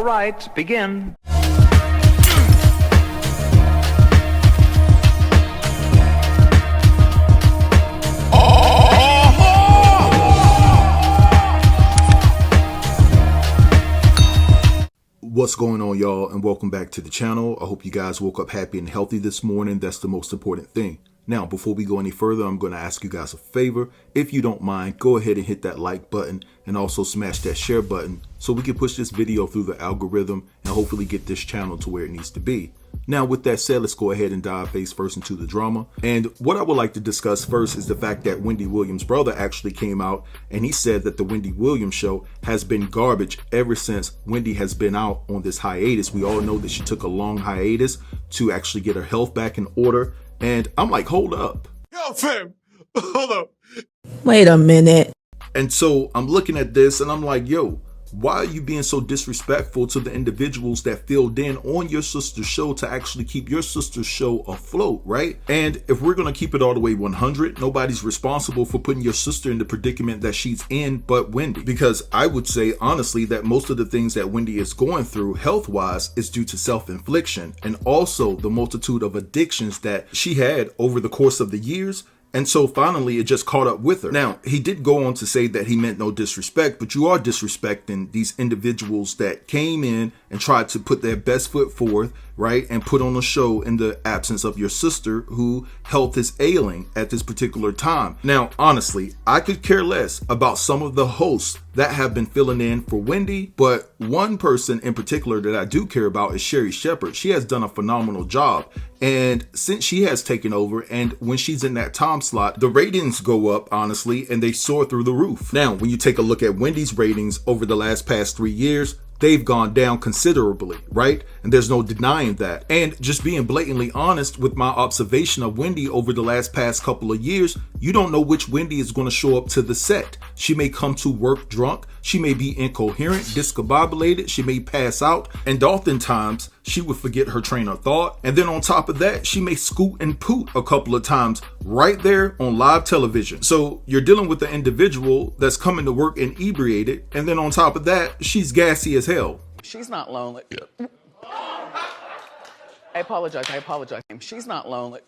right, begin. What's going on, y'all, and welcome back to the channel. I hope you guys woke up happy and healthy this morning. That's the most important thing. Now, before we go any further, I'm going to ask you guys a favor. If you don't mind, go ahead and hit that like button and also smash that share button so we can push this video through the algorithm and hopefully get this channel to where it needs to be. Now, with that said, let's go ahead and dive face first into the drama. And what I would like to discuss first is the fact that Wendy Williams' brother actually came out and he said that the Wendy Williams show has been garbage ever since Wendy has been out on this hiatus. We all know that she took a long hiatus to actually get her health back in order. And I'm like, hold up. Yo, fam, hold up. Wait a minute. And so I'm looking at this and I'm like, yo, why are you being so disrespectful to the individuals that filled in on your sister's show to actually keep your sister's show afloat, right? And if we're going to keep it all the way 100, nobody's responsible for putting your sister in the predicament that she's in but Wendy. Because I would say, honestly, that most of the things that Wendy is going through health-wise is due to self-infliction and also the multitude of addictions that she had over the course of the years. And so finally, it just caught up with her. Now, he did go on to say that he meant no disrespect, but you are disrespecting these individuals that came in and tried to put their best foot forth, right, and put on a show in the absence of your sister who health is ailing at this particular time. Now, honestly, I could care less about some of the hosts that have been filling in for Wendy, but one person in particular that I do care about is Sherri Shepherd. She has done a phenomenal job. And since she has taken over and when she's in that time slot, the ratings go up, honestly, and they soar through the roof. Now, when you take a look at Wendy's ratings over the past 3 years, they've gone down considerably, right? And there's no denying that. And just being blatantly honest with my observation of Wendy over the past couple of years, you don't know which Wendy is going to show up to the set. She may come to work drunk. She may be incoherent, discombobulated. She may pass out. And oftentimes, she would forget her train of thought. And then on top of that, she may scoot and poot a couple of times right there on live television. So you're dealing with an individual that's coming to work inebriated. And then on top of that, she's gassy as hell. She's not lonely. I apologize. She's not lonely.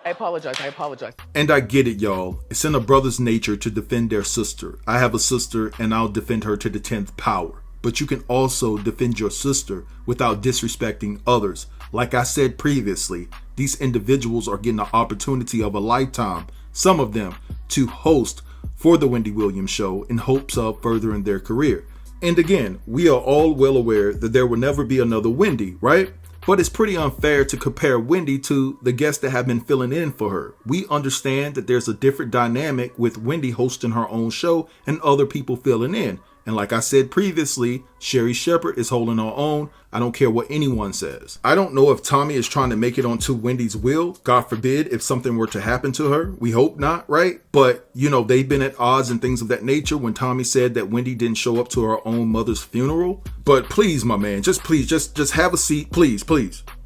I apologize. And I get it, y'all. It's in a brother's nature to defend their sister. I have a sister and I'll defend her to the 10th power. But you can also defend your sister without disrespecting others. Like I said previously, these individuals are getting the opportunity of a lifetime, some of them, to host for the Wendy Williams show in hopes of furthering their career. And again, we are all well aware that there will never be another Wendy, right? But it's pretty unfair to compare Wendy to the guests that have been filling in for her. We understand that there's a different dynamic with Wendy hosting her own show and other people filling in. And like I said previously, Sherri Shepherd is holding her own. I don't care what anyone says. I don't know if Tommy is trying to make it onto Wendy's will. God forbid if something were to happen to her. We hope not, right? But, you know, they've been at odds and things of that nature when Tommy said that Wendy didn't show up to her own mother's funeral. But please, my man, just please, just have a seat. Please.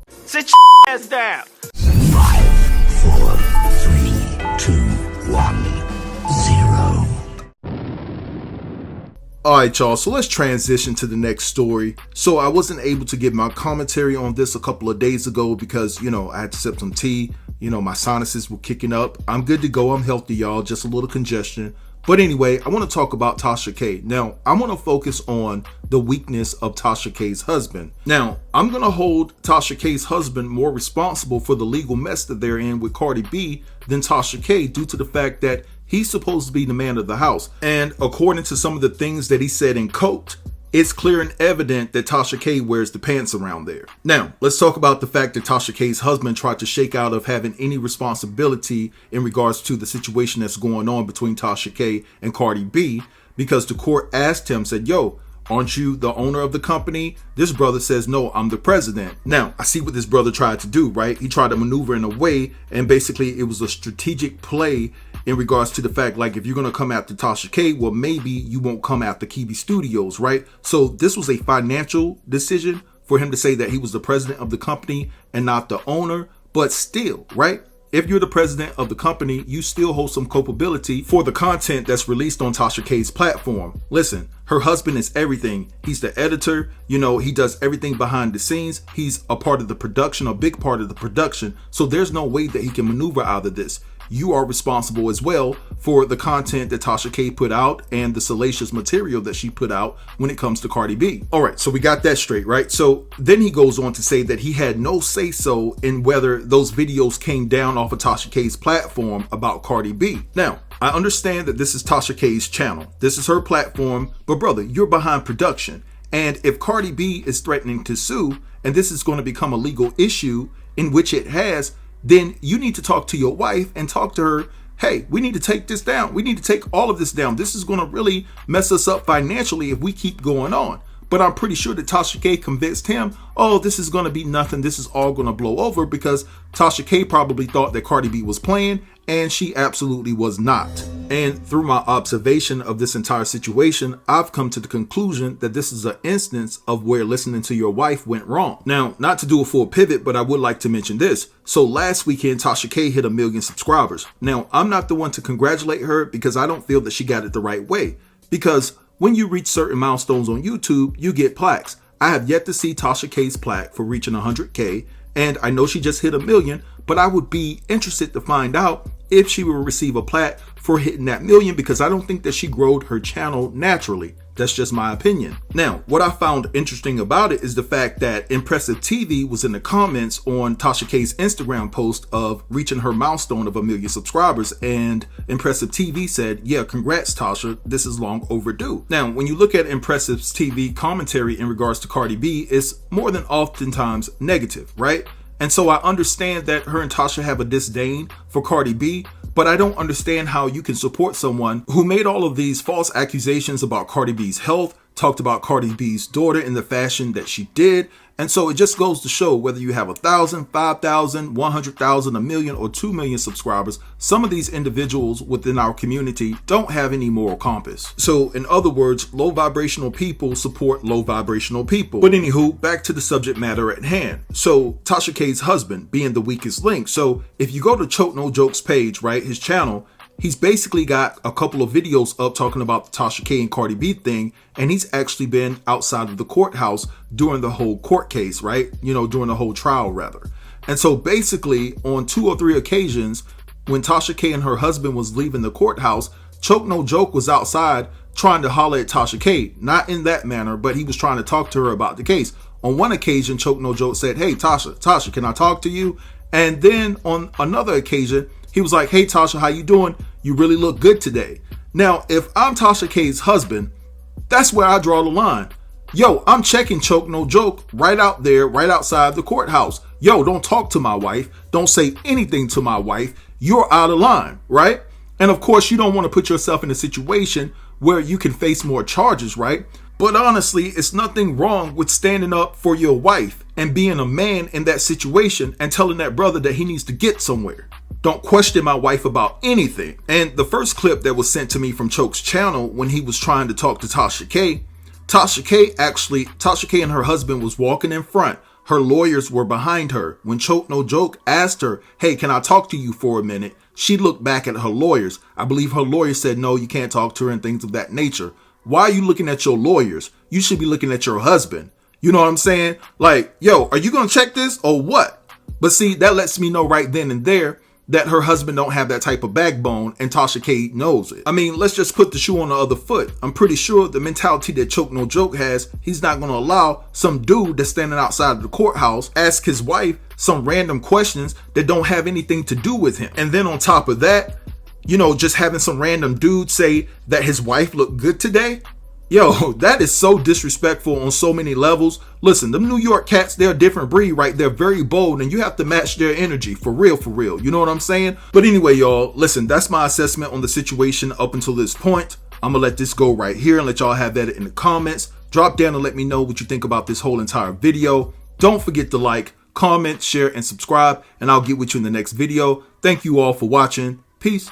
Sit your ass down. 5, 4, 3, 2, 1, 0. Alright, y'all, so let's transition to the next story. So I wasn't able to give my commentary on this a couple of days ago because, you know, I had to sip some tea. You know, my sinuses were kicking up. I'm good to go. I'm healthy, y'all. Just a little congestion. But anyway, I want to talk about Tasha K. Now, I want to focus on the weakness of Tasha K's husband. Now, I'm going to hold Tasha K's husband more responsible for the legal mess that they're in with Cardi B than Tasha K due to the fact that he's supposed to be the man of the house. And according to some of the things that he said in court, it's clear and evident that Tasha K wears the pants around there. Now, let's talk about the fact that Tasha K's husband tried to shake out of having any responsibility in regards to the situation that's going on between Tasha K and Cardi B, because the court asked him, said, yo, aren't you the owner of the company? This brother says, no, I'm the president. Now, I see what this brother tried to do, right? He tried to maneuver in a way, and basically it was a strategic play in regards to the fact, like, if you're going to come after Tasha K, well, maybe you won't come after Kiwi Studios, right? So this was a financial decision for him to say that he was the president of the company and not the owner, but still, right? if you're the president of the company, you still hold some culpability for the content that's released on Tasha K's platform. Listen, her husband is everything. He's the editor, he does everything behind the scenes. He's a part of the production, a big part of the production. So there's no way that he can maneuver out of this. You are responsible as well for the content that Tasha K put out and the salacious material that she put out when it comes to Cardi B. All right, so we got that straight, right? So then he goes on to say that he had no say-so in whether those videos came down off of Tasha K's platform about Cardi B. Now, I understand that this is Tasha K's channel. This is her platform, but brother, you're behind production. And if Cardi B is threatening to sue, and this is going to become a legal issue, in which it has, then you need to talk to your wife and talk to her. Hey, we need to take this down. We need to take all of this down. This is going to really mess us up financially if we keep going on. But I'm pretty sure that Tasha K convinced him, oh, this is going to be nothing. This is all going to blow over, because Tasha K probably thought that Cardi B was playing, and she absolutely was not. And through my observation of this entire situation, I've come to the conclusion that this is an instance of where listening to your wife went wrong. Now, not to do a full pivot, but I would like to mention this. So last weekend, Tasha K hit 1 million subscribers. Now, I'm not the one to congratulate her, because I don't feel that she got it the right way. Because when you reach certain milestones on YouTube, you get plaques. I have yet to see Tasha K's plaque for reaching 100K, and I know she just hit 1 million, but I would be interested to find out if she will receive a plaque for hitting that 1 million, because I don't think that she growed her channel naturally. That's just my opinion. Now, what I found interesting about it is the fact that Impressive TV was in the comments on Tasha K's Instagram post of reaching her milestone of 1 million subscribers, and Impressive TV said, yeah, congrats Tasha, this is long overdue. Now, when you look at Impressive TV commentary in regards to Cardi B, it's more than oftentimes negative, right? And so I understand that her and Tasha have a disdain for Cardi B, but I don't understand how you can support someone who made all of these false accusations about Cardi B's health, talked about Cardi B's daughter in the fashion that she did. And so it just goes to show, whether you have 1,000, 5,000, 100,000, 1 million, or 2 million subscribers, some of these individuals within our community don't have any moral compass. So in other words, low vibrational people support low vibrational people. But anywho, back to the subject matter at hand. So Tasha K's husband being the weakest link. So if you go to Choke No Joke's page, right, his channel, he's basically got a couple of videos up talking about the Tasha K and Cardi B thing, and he's actually been outside of the courthouse during the whole court case, right? During the whole trial, rather. And so basically, on 2 or 3 occasions, when Tasha K and her husband was leaving the courthouse, Choke No Joke was outside trying to holler at Tasha K. Not in that manner, but he was trying to talk to her about the case. On one occasion, Choke No Joke said, hey, Tasha, can I talk to you? And then on another occasion, he was like, hey, Tasha, how you doing? You really look good today. Now, if I'm Tasha K's husband, that's where I draw the line. Yo, I'm checking Choke No Joke right out there, right outside the courthouse. Yo, don't talk to my wife. Don't say anything to my wife. You're out of line, right? And of course, you don't want to put yourself in a situation where you can face more charges, right? But honestly, it's nothing wrong with standing up for your wife and being a man in that situation and telling that brother that he needs to get somewhere. Don't question my wife about anything. And the first clip that was sent to me from Choke's channel when he was trying to talk to Tasha K and her husband was walking in front. Her lawyers were behind her. When Choke No Joke asked her, hey, can I talk to you for a minute? She looked back at her lawyers. I believe her lawyers said, no, you can't talk to her and things of that nature. Why are you looking at your lawyers? You should be looking at your husband. You know what I'm saying? Like, yo, are you going to check this or what? But see, that lets me know right then and there that her husband don't have that type of backbone, and Tasha K knows it. I mean, let's just put the shoe on the other foot. I'm pretty sure the mentality that Choke No Joke has, he's not going to allow some dude that's standing outside of the courthouse ask his wife some random questions that don't have anything to do with him. And then on top of that, just having some random dude say that his wife looked good today. Yo, that is so disrespectful on so many levels. Listen, them New York cats, they're a different breed, right? They're very bold, and you have to match their energy for real, for real. You know what I'm saying? But anyway, y'all, listen, that's my assessment on the situation up until this point. I'm gonna let this go right here and let y'all have that in the comments. Drop down and let me know what you think about this whole entire video. Don't forget to like, comment, share, and subscribe, and I'll get with you in the next video. Thank you all for watching. Peace.